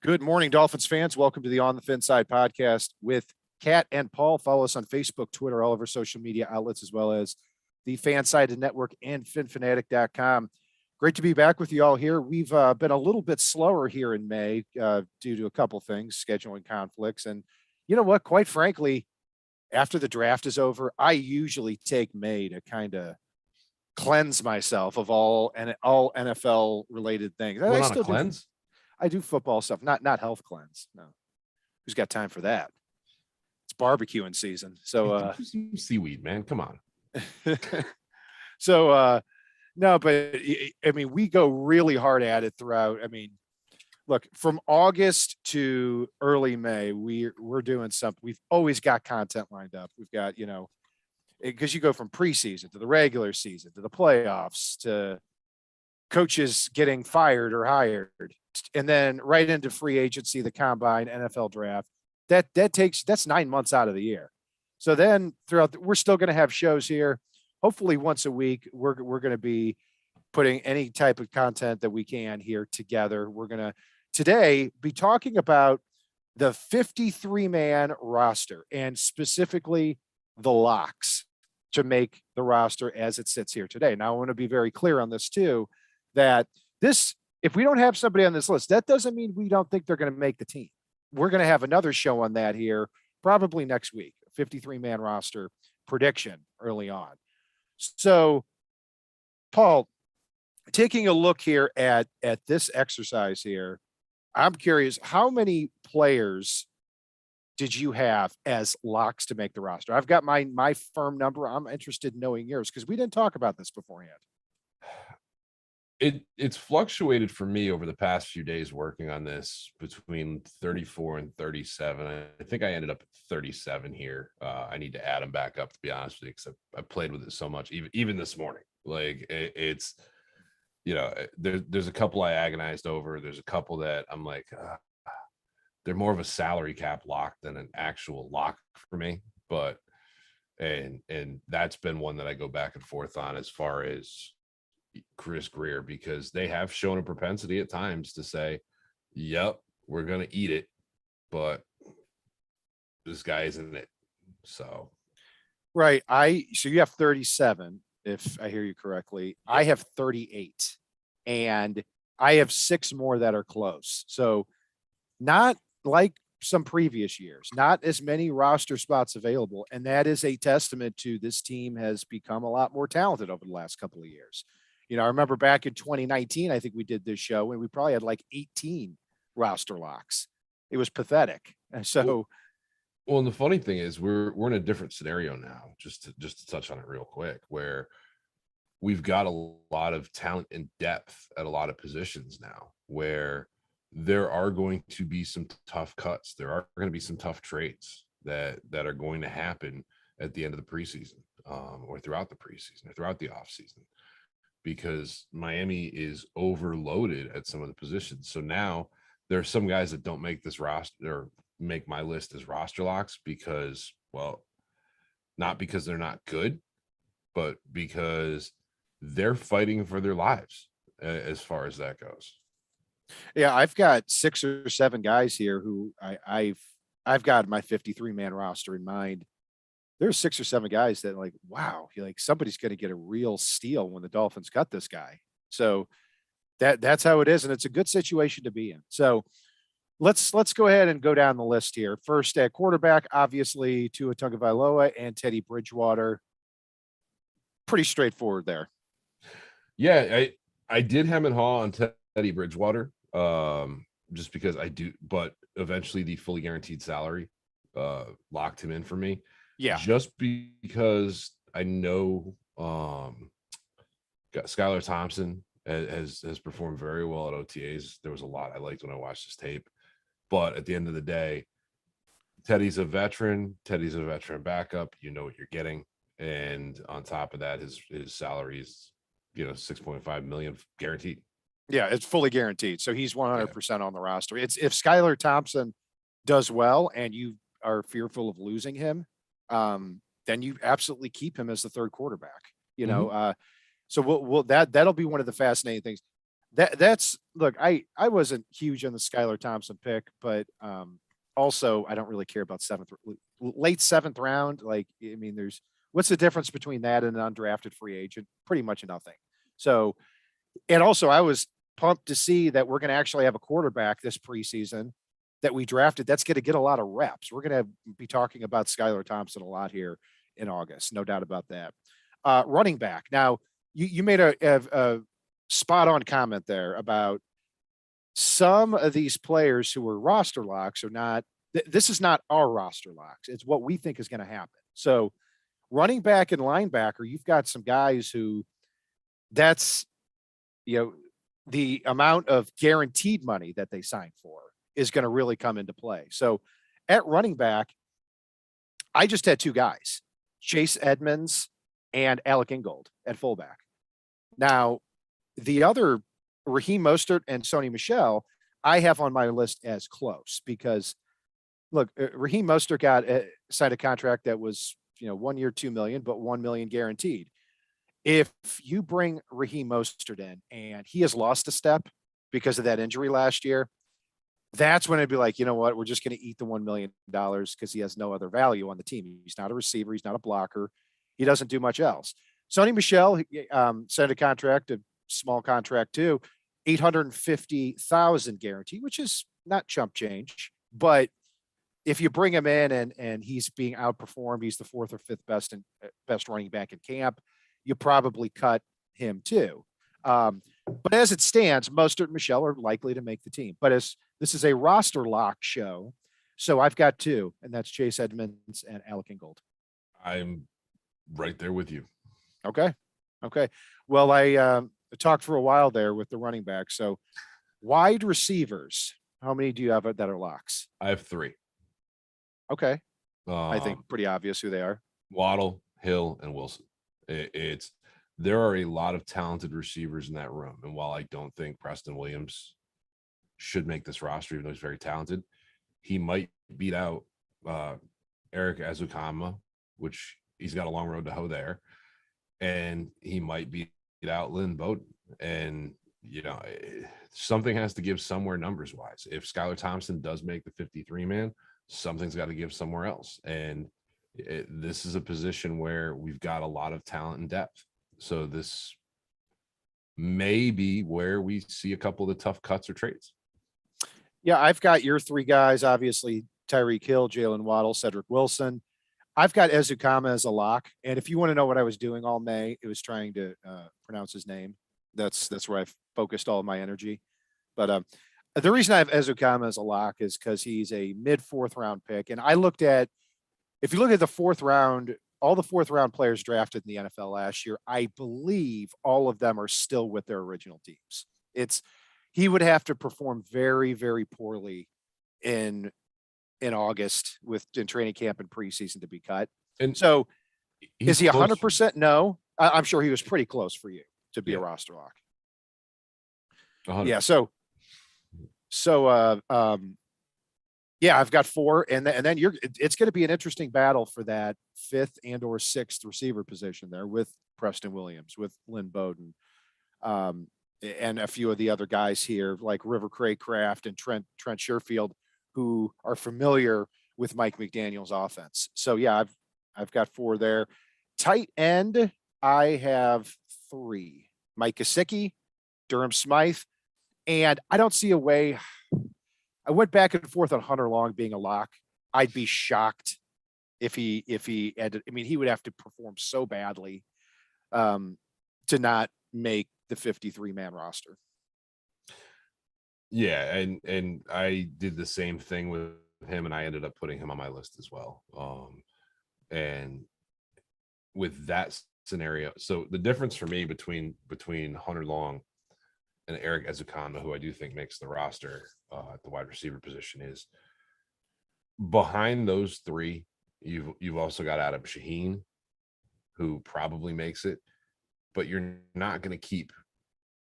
Good morning, Dolphins fans. Welcome to the On the Fin Side podcast with Kat and Paul. Follow us on Facebook, Twitter, all of our social media outlets, as well as the Fansided Network and FinFanatic.com. Great to be back with you all here. We've been a little bit slower here in May due to a couple things, scheduling conflicts. And you know what? Quite frankly, after the draft is over, I usually take May to kind of cleanse myself of all NFL related things. Going I on a still cleanse? I do football stuff, not health cleanse. No, who's got time for that? It's barbecuing season. So, Some seaweed, man. Come on. No, but I mean, we go really hard at it throughout. I mean, look, from August to early May, we're doing something. We've always got content lined up. We've got, because you go from preseason to the regular season to the playoffs to coaches getting fired or hired, and then right into free agency, the combine, NFL draft. That's 9 months out of the year. So then we're still going to have shows here. Hopefully once a week, we're going to be putting any type of content that we can here together. We're going to today be talking about the 53-man roster and specifically the locks to make the roster as it sits here today. Now, I want to be very clear on this too, that if we don't have somebody on this list, that doesn't mean we don't think they're going to make the team. We're going to have another show on that here probably next week, 53-man roster prediction early on. So, Paul, taking a look here at this exercise here, I'm curious, how many players did you have as locks to make the roster? I've got my firm number. I'm interested in knowing yours because we didn't talk about this beforehand. It's fluctuated for me over the past few days working on this between 34 and 37. I think I ended up at 37 here. I need to add them back up, to be honest with you, because I played with it so much, even this morning. Like it's, there's a couple I agonized over. There's a couple that I'm like, they're more of a salary cap lock than an actual lock for me. But and that's been one that I go back and forth on as far as Chris Greer, because they have shown a propensity at times to say, yep, we're going to eat it, but this guy isn't it. So, right. So you have 37, if I hear you correctly. Yep. I have 38 and I have 6 more that are close. So not like some previous years, not as many roster spots available. And that is a testament to this team has become a lot more talented over the last couple of years. I remember back in 2019, I think we did this show and we probably had like 18 roster locks. It was pathetic. And so, well, and the funny thing is we're in a different scenario now, just to touch on it real quick, where we've got a lot of talent and depth at a lot of positions now, where there are going to be some tough cuts. There are going to be some tough trades that are going to happen at the end of the preseason, or throughout the preseason or throughout the offseason, because Miami is overloaded at some of the positions. So now there are some guys that don't make this roster or make my list as roster locks because, well, not because they're not good, but because they're fighting for their lives as far as that goes. Yeah, I've got 6 or 7 guys here who I've got my 53-man roster in mind. There's 6 or 7 guys that like, wow, somebody's going to get a real steal when the Dolphins cut this guy. So that's how it is. And it's a good situation to be in. So let's go ahead and go down the list here. First at quarterback, obviously Tua Tagovailoa and Teddy Bridgewater. Pretty straightforward there. Yeah, I did hem and haw on Teddy Bridgewater, just because I do, but eventually the fully guaranteed salary locked him in for me. Yeah, just because I know Skylar Thompson has performed very well at OTAs. There was a lot I liked when I watched his tape, but at the end of the day, Teddy's a veteran. Teddy's a veteran backup. You know what you're getting, and on top of that, his salary is $6.5 million guaranteed. Yeah, it's fully guaranteed. So he's 100% on the roster. It's if Skylar Thompson does well and you are fearful of losing him, then you absolutely keep him as the third quarterback. So we'll that'll be one of the fascinating things. That's look, I wasn't huge on the Skylar Thompson pick, but also I don't really care about late seventh round. Like, I mean, there's what's the difference between that and an undrafted free agent? Pretty much nothing. So, and also I was pumped to see that we're going to actually have a quarterback this preseason that we drafted. That's going to get a lot of reps. We're going to be talking about Skylar Thompson a lot here in August, no doubt about that. Running back. Now, you made a spot on comment there about some of these players who were roster locks are not. This is not our roster locks. It's what we think is going to happen. So, running back and linebacker, you've got some guys who that's the amount of guaranteed money that they signed for is going to really come into play. So, at running back, I just had two guys, Chase Edmonds and Alec Ingold at fullback. Now, the other, Raheem Mostert and Sony Michel, I have on my list as close because, look, Raheem Mostert got signed a contract that was 1 year, 2 million, but 1 million guaranteed. If you bring Raheem Mostert in and he has lost a step because of that injury last year, that's when it'd be like, you know what, we're just going to eat the $1 million because he has no other value on the team. He's not a receiver. He's not a blocker. He doesn't do much else. Sony Michel signed a contract, a small contract too, 850,000 guarantee, which is not chump change. But if you bring him in and he's being outperformed, he's the fourth or fifth best running back in camp, you probably cut him too. But as it stands, Mostert and Michel are likely to make the team. But as this is a roster lock show, so I've got two, and that's Chase Edmonds and Alec Ingold. I'm right there with you. Okay. Well, I talked for a while there with the running back. So wide receivers, how many do you have that are locks? I have three. Okay. I think pretty obvious who they are. Waddle, Hill, and Wilson. There are a lot of talented receivers in that room. And while I don't think Preston Williams should make this roster, even though he's very talented, he might beat out Eric Azukama, which he's got a long road to hoe there. And he might beat out Lynn Bowden. And, something has to give somewhere numbers wise. If Skylar Thompson does make the 53 man, something's got to give somewhere else. And this is a position where we've got a lot of talent and depth. So this may be where we see a couple of the tough cuts or trades. Yeah, I've got your three guys, obviously, Tyreek Hill, Jalen Waddle, Cedric Wilson. I've got Ezukama as a lock. And if you want to know what I was doing all May, it was trying to pronounce his name. That's where I've focused all of my energy. But the reason I have Ezukama as a lock is because he's a mid-4th round pick. And I looked at, if you look at the 4th round, all the 4th round players drafted in the NFL last year, I believe all of them are still with their original teams. He would have to perform very, very poorly in August in training camp and preseason to be cut. And so is he 100%? No, I'm sure he was pretty close for you to be a roster lock. 100%. Yeah. Yeah, I've got 4, and then it's going to be an interesting battle for that 5th and or 6th receiver position there with Preston Williams, with Lynn Bowden, and a few of the other guys here like River Craycraft and Trent Sherfield, who are familiar with Mike McDaniel's offense. So yeah, I've got 4 there. Tight end, I have 3: Mike Gesicki, Durham Smythe, and I don't see a way. I went back and forth on Hunter Long being a lock. I'd be shocked if he ended. I mean, he would have to perform so badly to not make the 53-man roster. Yeah, and I did the same thing with him, and I ended up putting him on my list as well. And with that scenario, so the difference for me between Hunter Long and Eric Ezukama, who I do think makes the roster at the wide receiver position, is behind those 3. You've also got Adam Shaheen, who probably makes it, but you're not going to keep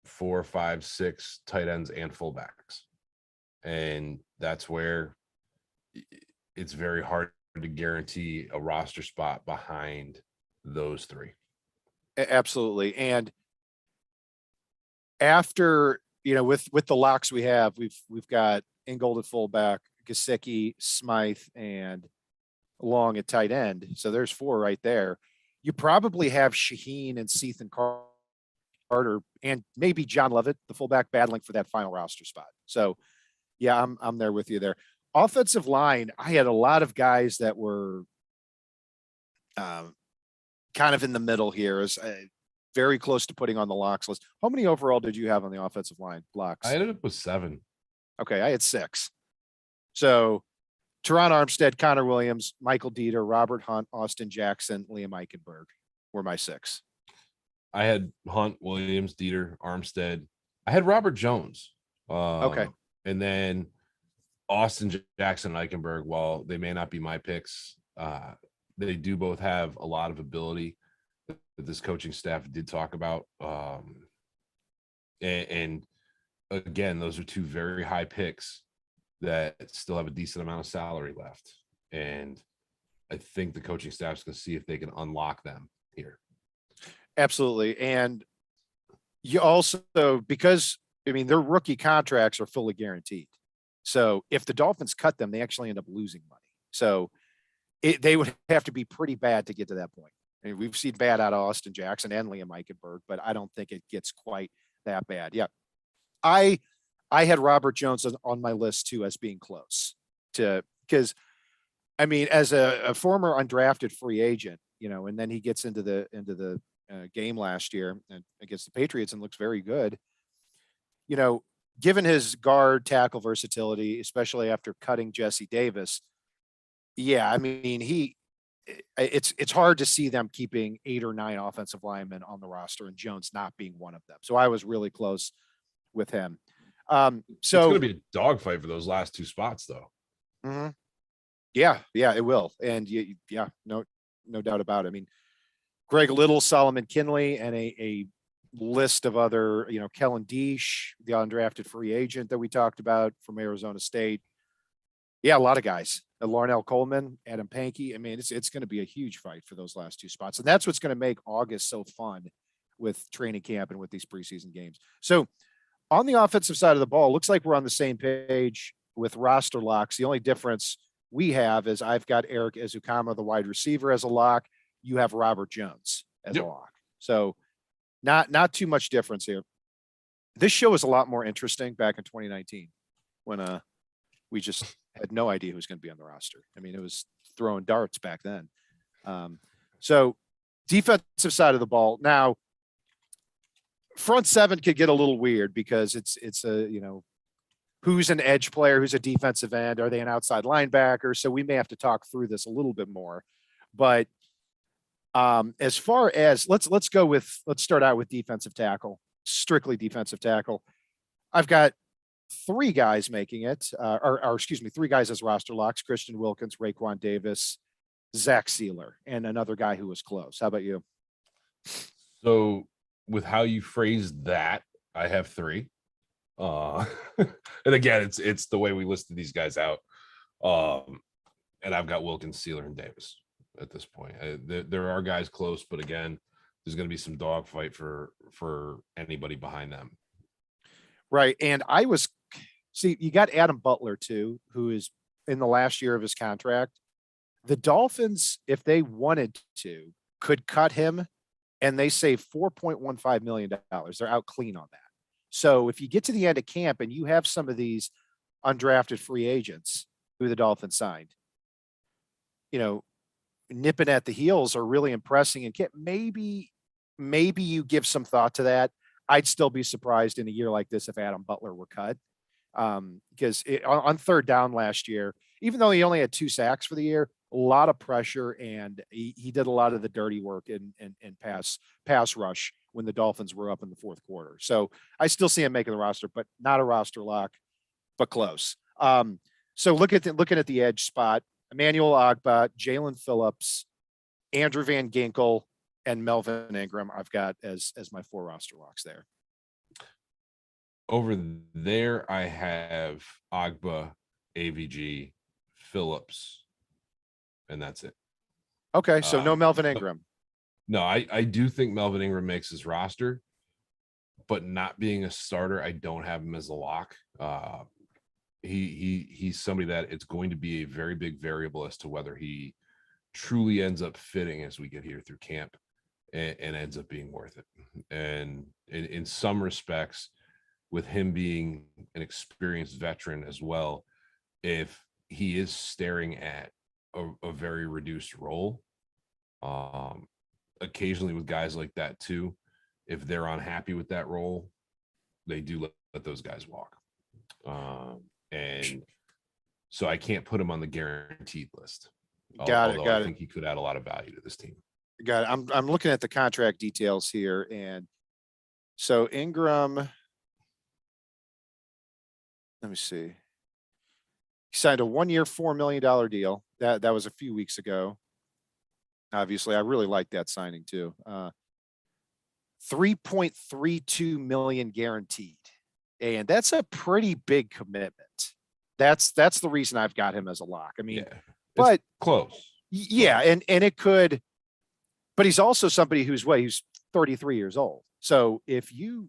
4, 5, 6 tight ends and fullbacks, and that's where it's very hard to guarantee a roster spot behind those 3. Absolutely, and after with the locks we have, we've got Ingold at fullback, Gesicki, Smythe, and Long at tight end. So there's 4 right there. You probably have Shaheen and Seath and Carter and maybe John Lovett, the fullback, battling for that final roster spot. So yeah, I'm there with you there. Offensive line, I had a lot of guys that were kind of in the middle here, is very close to putting on the locks list. How many overall did you have on the offensive line locks? I ended up with 7. Okay, I had 6. So Teron Armstead, Connor Williams, Michael Dieter, Robert Hunt, Austin Jackson, Liam Eichenberg were my 6. I had Hunt, Williams, Dieter, Armstead. I had Robert Jones. Okay. And then Austin Jackson and Eichenberg, while they may not be my picks, they do both have a lot of ability that this coaching staff did talk about. And again, those are 2 very high picks that still have a decent amount of salary left. And I think the coaching staff is going to see if they can unlock them here. Absolutely. And you also, because their rookie contracts are fully guaranteed. So if the Dolphins cut them, they actually end up losing money. So they would have to be pretty bad to get to that point. I mean, we've seen bad out of Austin Jackson and Liam Eichenberg, but I don't think it gets quite that bad. Yeah. I had Robert Jones on my list too, as being close to, because as a former undrafted free agent, and then he gets into the game last year and against the Patriots and looks very good. Given his guard tackle versatility, especially after cutting Jesse Davis, yeah, it's hard to see them keeping 8 or 9 offensive linemen on the roster and Jones not being one of them. So I was really close with him. So it's going to be a dogfight for those last 2 spots, though. Mm-hmm. Yeah, it will. And no doubt about it. Greg Little, Solomon Kinley, and a list of other, Kellen Deesh, the undrafted free agent that we talked about from Arizona State. Yeah, a lot of guys. Larnell Coleman, Adam Pankey. It's going to be a huge fight for those last 2 spots. And that's what's going to make August so fun with training camp and with these preseason games. So on the offensive side of the ball, looks like we're on the same page with roster locks. The only difference we have is I've got Eric Ezukama, the wide receiver, as a lock. You have Robert Jones as a lock. So not too much difference here. This show was a lot more interesting back in 2019 when we just had no idea who was going to be on the roster. It was throwing darts back then. So defensive side of the ball. Now, front 7 could get a little weird because it's a, who's an edge player, who's a defensive end, are they an outside linebacker? So we may have to talk through this a little bit more. But as far as let's start out with defensive tackle, strictly defensive tackle. I've got 3 guys making it, or excuse me, 3 guys as roster locks: Christian Wilkins, Raekwon Davis, Zach Sealer, and another guy who was close. How about you? So with how you phrased that, I have 3. And again, it's the way we listed these guys out. And I've got Wilkins, Sealer, and Davis at this point. There are guys close, but again, there's going to be some dogfight for anybody behind them. Right. And you got Adam Butler too, who is in the last year of his contract. The Dolphins, if they wanted to, could cut him and they save $4.15 million. They're out clean on that. So if you get to the end of camp and you have some of these undrafted free agents who the Dolphins signed, nipping at the heels are really impressing, and maybe you give some thought to that. I'd still be surprised in a year like this if Adam Butler were cut, because on 3rd down last year, even though he only had 2 sacks for the year, a lot of pressure, and he did a lot of the dirty work in pass rush when the Dolphins were up in the 4th quarter. So I still see him making the roster, but not a roster lock, but close. So looking at the edge spot, Emmanuel Ogbah, Jalen Phillips, Andrew Van Ginkel, and Melvin Ingram, I've got as my 4 roster locks there. Over there, I have Ogbah, AVG, Phillips, and that's it. Okay, so no Melvin Ingram. No, I do think Melvin Ingram makes his roster, but not being a starter, I don't have him as a lock. He's somebody that it's going to be a very big variable as to whether he truly ends up fitting as we get here through camp and ends up being worth it. And in some respects, with him being an experienced veteran as well, if he is staring at a very reduced role, occasionally with guys like that too, if they're unhappy with that role, they do let those guys walk. And so I can't put him on the guaranteed list. Got I it. think he could add a lot of value to this team. Got it. I'm looking at the contract details here, and so Ingram. Let me see. He signed a 1-year, $4 million deal. That was a few weeks ago. Obviously, I really like that signing too. 3.32 million guaranteed, and that's a pretty big commitment. That's the reason I've got him as a lock. I mean, Yeah, but close. Yeah, and it could, but he's also somebody who's 33 years old. So if you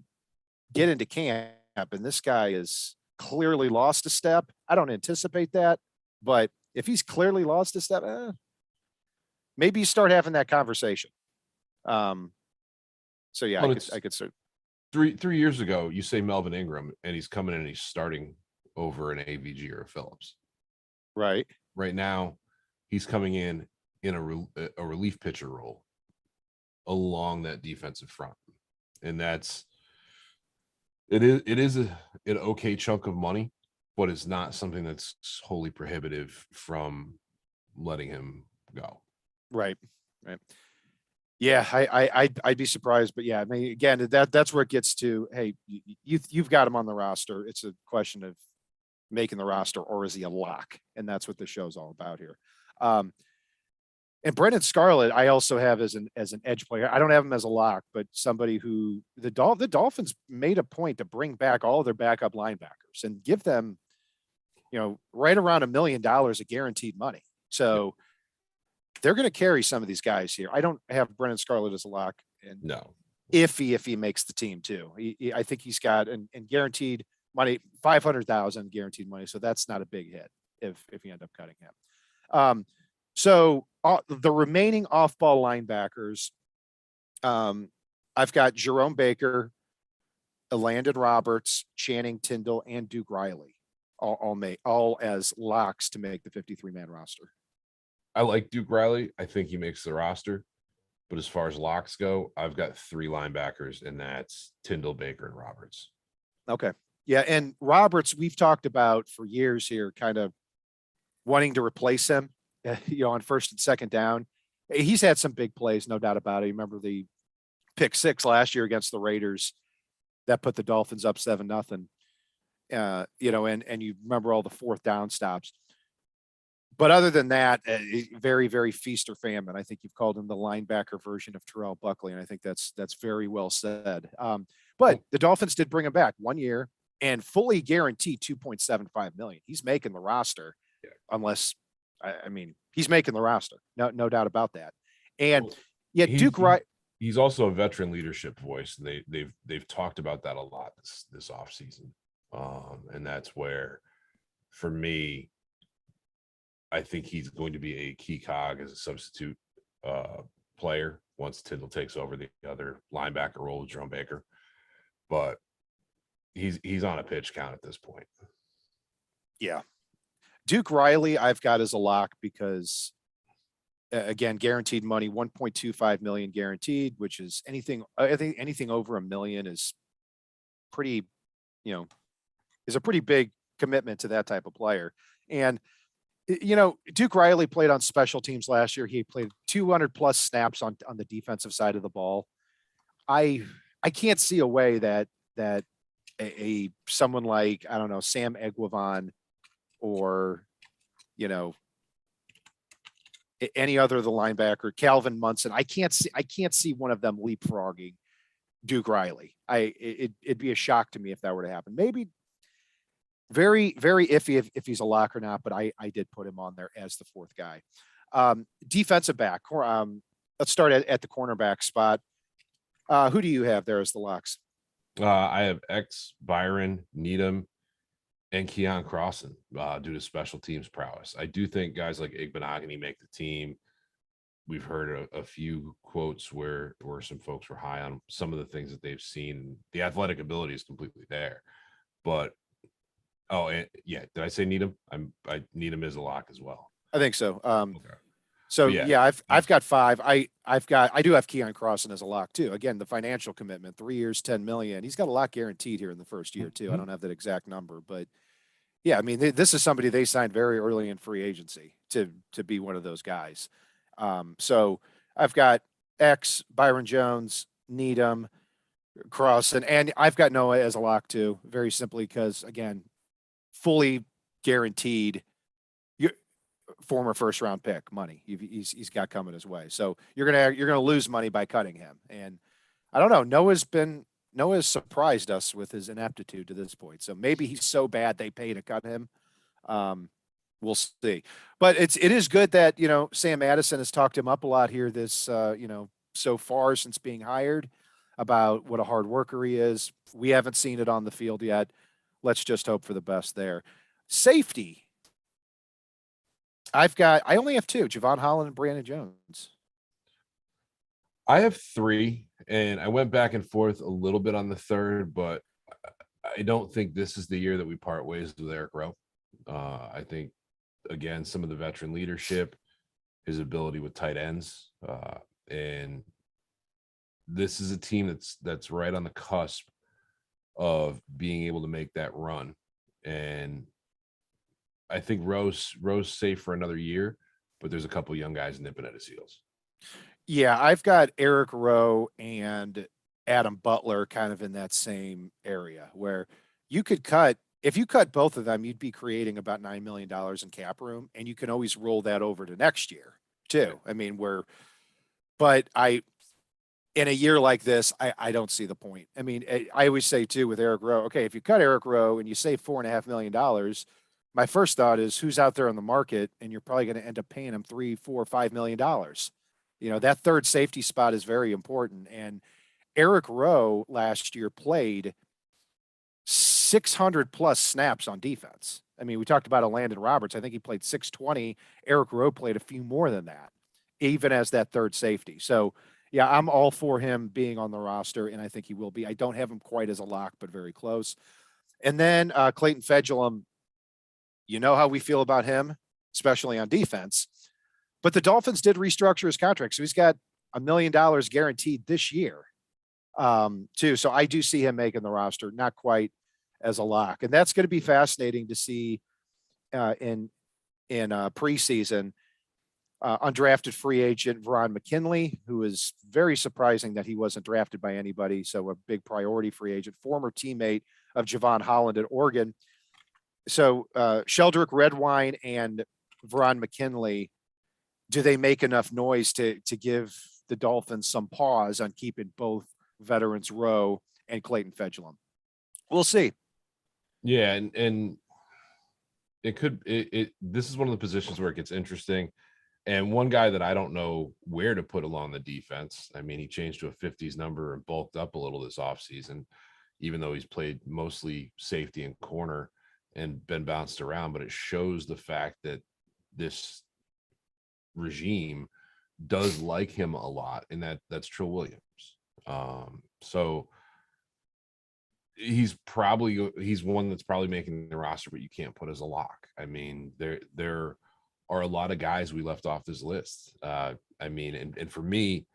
get into camp and this guy is clearly lost a step, I don't anticipate that, but if he's clearly lost a step, maybe you start having that conversation. So yeah, Well, I could start. 3 years ago, you say Melvin Ingram, and he's coming in and he's starting over an AVG or a Phillips. Right. Right now, he's coming in a relief pitcher role along that defensive front, and it is an okay chunk of money, but it's not something that's wholly prohibitive from letting him go. Right. Yeah, I'd be surprised, but yeah, I mean, again, that's where it gets to. Hey, you've got him on the roster. It's a question of making the roster, or is he a lock? And that's what the show's all about here. And Brendan Scarlett, I also have as an edge player. I don't have him as a lock, but somebody who the Dolphins made a point to bring back all of their backup linebackers and give them, right around $1 million of guaranteed money. So they're going to carry some of these guys here. I don't have Brendan Scarlett as a lock, and No, if he makes the team too. I think he's got and guaranteed money, 500,000 guaranteed money. So that's not a big hit if you end up cutting him. So the remaining off-ball linebackers, I've got Jerome Baker, Landon Roberts, Channing Tindall, and Duke Riley, all as locks to make the 53-man roster. I like Duke Riley. I think he makes the roster. But as far as locks go, I've got 3 linebackers, and that's Tindall, Baker, and Roberts. Okay. Yeah, and Roberts, we've talked about for years here, kind of wanting to replace him, on first and second down. He's had some big plays, no doubt about it. You remember the pick 6 last year against the Raiders that put the Dolphins up 7-0. And you remember all the fourth down stops. But other than that, very, very feast or famine. I think you've called him the linebacker version of Terrell Buckley, and I think that's very well said. But the Dolphins did bring him back 1 year and fully guaranteed $2.75 million. He's making the roster, unless he's making the roster. No doubt about that. And Duke Wright. He's also a veteran leadership voice, and they've talked about that a lot this offseason. And that's where, for me, I think he's going to be a key cog as a substitute player once Tindall takes over the other linebacker role with Jerome Baker. But he's on a pitch count at this point. Yeah. Duke Riley, I've got as a lock because, again, guaranteed money, 1.25 million guaranteed, which is I think anything over $1 million is pretty, is a pretty big commitment to that type of player. And, Duke Riley played on special teams last year. He played 200 plus snaps on the defensive side of the ball. I can't see a way that someone like, I don't know, Sam Eguavoen or, any other of the linebacker, Calvin Munson. I can't see one of them leapfrogging Duke Riley. It'd be a shock to me if that were to happen. Maybe very, very iffy if he's a lock or not, but I did put him on there as the fourth guy. Defensive back. Let's start at the cornerback spot. Who do you have there as the locks? I have X, Byron, Needham, and Keon Crossan due to special teams prowess. I do think guys like Igbenogany make the team. We've heard a few quotes where some folks were high on some of the things that they've seen. The athletic ability is completely there, but and yeah, did I say Needham? I Needham is a lock as well. I think so. Okay, So but yeah, yeah, I've got 5. I do have Keon Crossan as a lock too. Again, the financial commitment, 3 years, 10 million. He's got a lot guaranteed here in the first year too. I Mhm. don't have that exact number, but yeah, I mean, this is somebody they signed very early in free agency to be one of those guys. So I've got X, Byron Jones, Needham, Crossan, and I've got Noah as a lock too. Very simply because again, fully guaranteed former first round pick money. He's got coming his way. So you're gonna lose money by cutting him. And I don't know. Noah's surprised us with his ineptitude to this point. So maybe he's so bad they pay to cut him. Um, we'll see. But it is good that Sam Addison has talked him up a lot here this so far since being hired about what a hard worker he is. We haven't seen it on the field yet. Let's just hope for the best there. Safety. I only have 2, Javon Holland and Brandon Jones. I have 3, and I went back and forth a little bit on the third, but I don't think this is the year that we part ways with Eric Rowe. I think again some of the veteran leadership, his ability with tight ends, and this is a team that's right on the cusp of being able to make that run. And I think Rose safe for another year, but there's a couple young guys nipping at his heels. Yeah, I've got Eric Rowe and Adam Butler kind of in that same area where you could cut if you cut both of them, you'd be creating about $9 million in cap room, and you can always roll that over to next year Right. too. I mean, but in a year like this, I don't see the point. I mean, I always say too with Eric Rowe, okay, if you cut Eric Rowe and you save $4.5 million, my first thought is who's out there on the market, and you're probably going to end up paying him 3, 4, $5 million. That third safety spot is very important. And Eric Rowe last year played 600 plus snaps on defense. I mean, we talked about a Landon Roberts. I think he played 620. Eric Rowe played a few more than that, even as that third safety. So, yeah, I'm all for him being on the roster, and I think he will be. I don't have him quite as a lock, but very close. And then Clayton Fedulum, you know how we feel about him, especially on defense. But the Dolphins did restructure his contract, so he's got $1 million guaranteed this year, too. So I do see him making the roster, not quite as a lock, and that's going to be fascinating to see in preseason. Undrafted free agent Veron McKinley, who is very surprising that he wasn't drafted by anybody. So a big priority free agent, former teammate of Javon Holland at Oregon. So Sheldrick Redwine and Veron McKinley, do they make enough noise to give the Dolphins some pause on keeping both veterans Rowe and Clayton Fedulum? We'll see. Yeah, and this is one of the positions where it gets interesting. And one guy that I don't know where to put along the defense. I mean, he changed to a 50s number and bulked up a little this offseason, even though he's played mostly safety and corner and been bounced around. But it shows the fact that this regime does like him a lot, and that's Trill Williams. So he's one that's probably making the roster, but you can't put as a lock. I mean, there are a lot of guys we left off this list. I mean, and for me,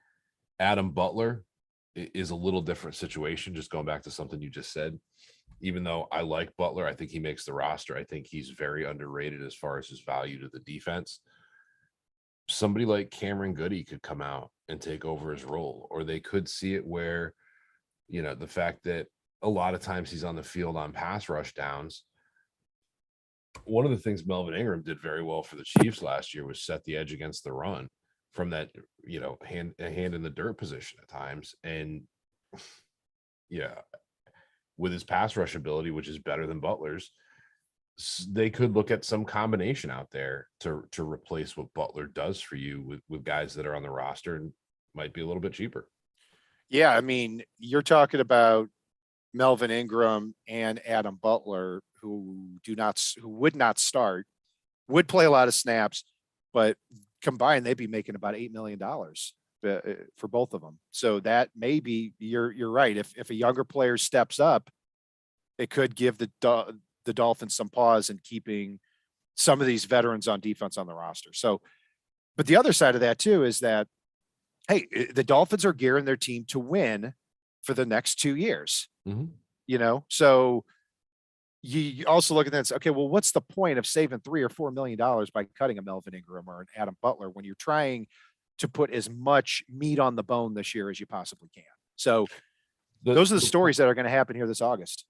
Adam Butler is a little different situation. Just going back to something you just said, even though I like Butler, I think he makes the roster. I think he's very underrated as far as his value to the defense. Somebody like Cameron Goody could come out and take over his role, or they could see it where, the fact that a lot of times he's on the field on pass rush downs. One of the things Melvin Ingram did very well for the Chiefs last year was set the edge against the run from that, hand in the dirt position at times. And yeah, with his pass rush ability, which is better than Butler's, they could look at some combination out there to replace what Butler does for you with guys that are on the roster and might be a little bit cheaper. Yeah, I mean, you're talking about Melvin Ingram and Adam Butler, who would not start, would play a lot of snaps, but combined they'd be making about $8 million for both of them. So that maybe you're right. If a younger player steps up, it could give the Dolphins some pause in keeping some of these veterans on defense on the roster. So, but the other side of that too is that, hey, the Dolphins are gearing their team to win for the next 2 years. Mhm. So you also look at that and say, okay, well, what's the point of saving $3 or $4 million by cutting a Melvin Ingram or an Adam Butler when you're trying to put as much meat on the bone this year as you possibly can? So those are the stories that are going to happen here this August.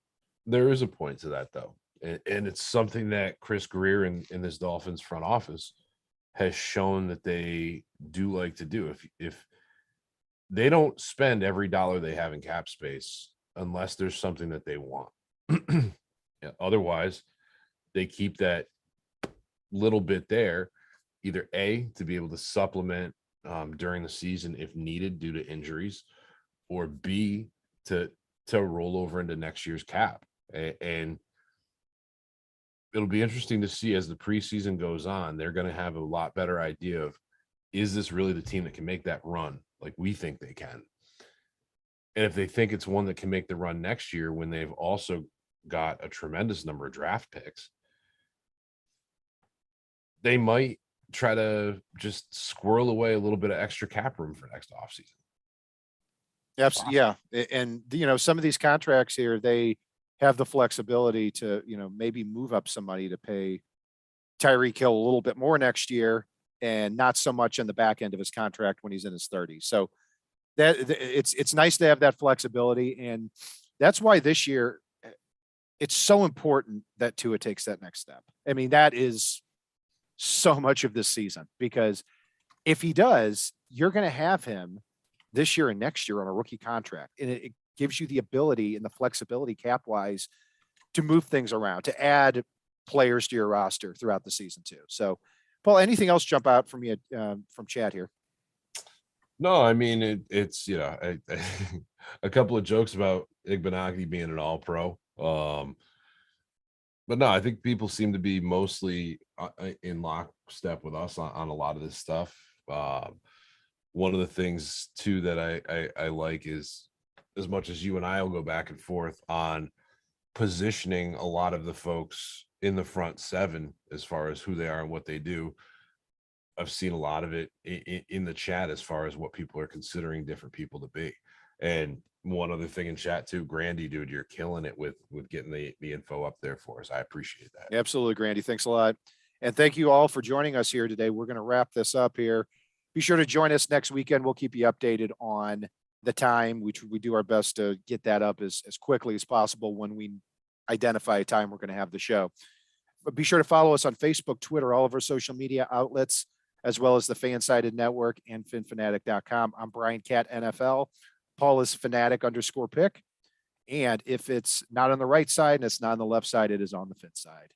There is a point to that, though, and it's something that Chris Greer in this Dolphins front office has shown that they do like to do. If they don't spend every dollar they have in cap space unless there's something that they want. Yeah, otherwise, they keep that little bit there, either A, to be able to supplement during the season if needed due to injuries, or B, to roll over into next year's cap. And it'll be interesting to see as the preseason goes on. They're going to have a lot better idea of, is this really the team that can make that run like we think they can? And if they think it's one that can make the run next year, when they've also got a tremendous number of draft picks, they might try to just squirrel away a little bit of extra cap room for next offseason. Absolutely. Yeah. And, some of these contracts here, they have the flexibility to, maybe move up some money to pay Tyreek Hill a little bit more next year and not so much in the back end of his contract when he's in his 30s. So it's nice to have that flexibility. And that's why this year it's so important that Tua takes that next step. I mean, that is so much of this season, because if he does, you're going to have him this year and next year on a rookie contract. And it gives you the ability and the flexibility cap wise to move things around, to add players to your roster throughout the season too. So, Paul, anything else jump out from you from chat here? No, I mean, it's, a couple of jokes about Igbenogany being an all pro. But no, I think people seem to be mostly in lockstep with us on a lot of this stuff. One of the things too that I like is, as much as you and I will go back and forth on positioning a lot of the folks in the front seven as far as who they are and what they do, I've seen a lot of it in the chat as far as what people are considering different people to be. And one other thing in chat too, Grandy, dude, you're killing it with getting the info up there for us. I appreciate that. Absolutely, Grandy. Thanks a lot. And thank you all for joining us here today. We're going to wrap this up here. Be sure to join us next weekend. We'll keep you updated on the time. We do our best to get that up as quickly as possible when we identify a time we're going to have the show. But be sure to follow us on Facebook, Twitter, all of our social media outlets, as well as the Fansided Network and FinFanatic.com. I'm Brian Cat NFL. Paul is Fanatic_pick. And if it's not on the right side and it's not on the left side, it is on the Fin side.